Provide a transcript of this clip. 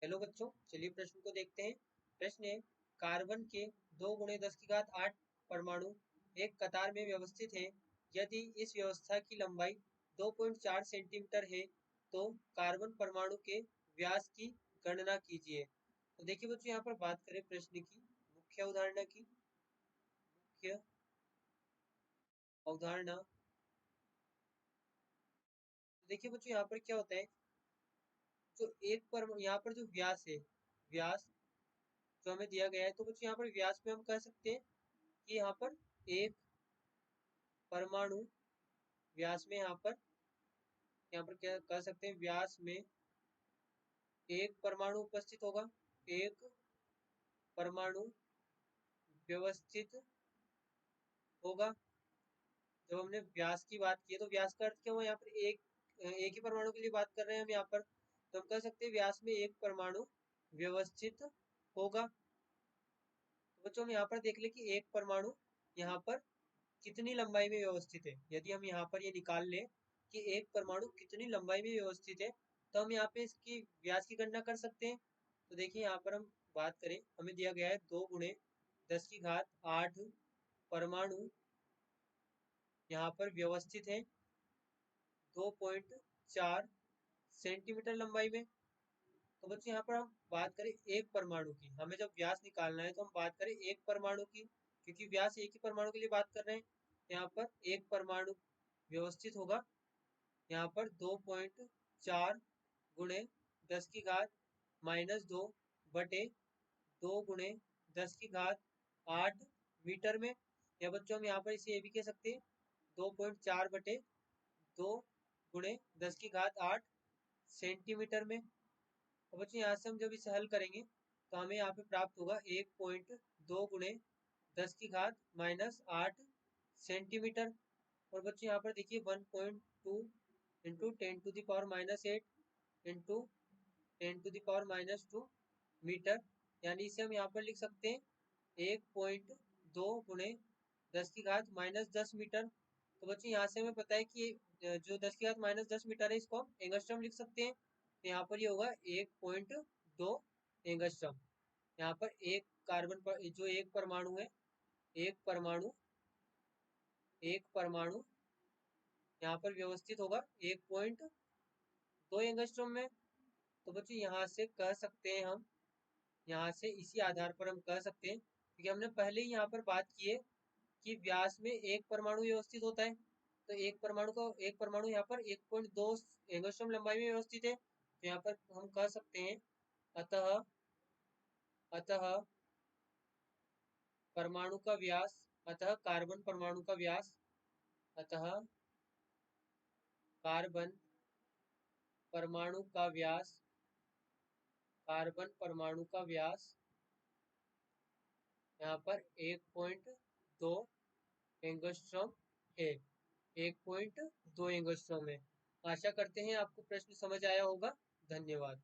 Hello बच्चों, चलिए प्रश्न को देखते हैं। प्रश्न है, कार्बन के 2 × 10⁸ परमाणु एक कतार में व्यवस्थित हैं। यदि इस व्यवस्था की लंबाई 2.4 सेंटीमीटर है तो कार्बन परमाणु के व्यास की गणना कीजिए। तो देखिए बच्चों, यहाँ पर बात करें प्रश्न की मुख्य अवधारणा की। मुख्य अवधारणा, देखिए बच्चों यहाँ पर क्या होता है, जो एक पर यहाँ पर जो व्यास है, व्यास जो हमें दिया गया है, तो बच्चों यहाँ पर व्यास में हम कह सकते हैं कि यहाँ पर एक परमाणु व्यास में यहाँ पर क्या कह सकते हैं, व्यास में एक परमाणु उपस्थित होगा। एक परमाणु व्यवस्थित होगा। जब हमने व्यास की बात की है तो व्यास का अर्थ क्या हुआ, यहाँ पर एक ही परमाणु के लिए बात कर रहे हैं हम यहाँ पर, तो हम कह सकते हैं व्यास में एक परमाणु व्यवस्थित होगा। तो बच्चों हम यहाँ पर देख ले कि एक परमाणु यहाँ पर कितनी लंबाई में व्यवस्थित है। यदि हम यहाँ पर ये निकाल लें कि एक परमाणु कितनी लंबाई में व्यवस्थित है, तो हम यहाँ पे इसकी व्यास की गणना कर सकते हैं। तो देखिए यहाँ पर हम बात करें, हमें दिया गया है 2 × 10⁸ परमाणु यहाँ पर व्यवस्थित है 2.4 सेंटीमीटर लंबाई में। तो बच्चे यहाँ पर हम बात करें एक परमाणु की, हमें जब व्यास निकालना है तो हम बात करें एक परमाणु की, क्योंकि व्यास एक ही परमाणु के लिए बात कर रहे हैं। यहाँ पर एक परमाणु व्यवस्थित होगा यहाँ पर 2.4 × 10⁻² बटे 2 × 10⁸ मीटर में। या बच्चों हम यहाँ पर इसे ये भी कह सकते हैं 2.4 बटे 2 × 10⁸ सेंटीमीटर में। तो बच्चों यहाँ से हम जब इसे हल करेंगे तो हमें यहाँ पे प्राप्त होगा 1.2 × 10⁻8 सेंटीमीटर। और बच्चों यहाँ पर देखिए 1.2 × 10⁻8 इंटू 10⁻2 मीटर, यानी इसे हम यहाँ पर लिख सकते हैं 1.2 × 10⁻10 मीटर। तो बच्चों यहाँ से हमें पता है कि जो 10⁻10 मीटर है इसको हम एंगस्ट्रम लिख सकते हैं। तो यहाँ पर ये होगा 1.2 एंगस्ट्रम। यहाँ पर एक कार्बन पर जो एक परमाणु है, एक परमाणु यहाँ पर व्यवस्थित होगा 1.2 एंगस्ट्रॉम में। तो बच्चों यहाँ से कह सकते हैं हम, यहाँ से इसी आधार पर हम कह सकते हैं, क्योंकि हमने पहले ही यहाँ पर बात की है कि व्यास में एक परमाणु व्यवस्थित होता है। तो एक परमाणु यहाँ पर 1.2 एंगस्ट्रॉम लंबाई में व्यवस्थित है। तो यहाँ पर हम कह सकते हैं अतः परमाणु का व्यास, अतः कार्बन परमाणु का व्यास, अतः कार्बन परमाणु का व्यास, कार्बन परमाणु का व्यास यहाँ पर 1.2 एंगस्ट्रॉम है। 1.2 एंगस्ट्रॉम है। आशा करते हैं आपको प्रश्न समझ आया होगा। धन्यवाद।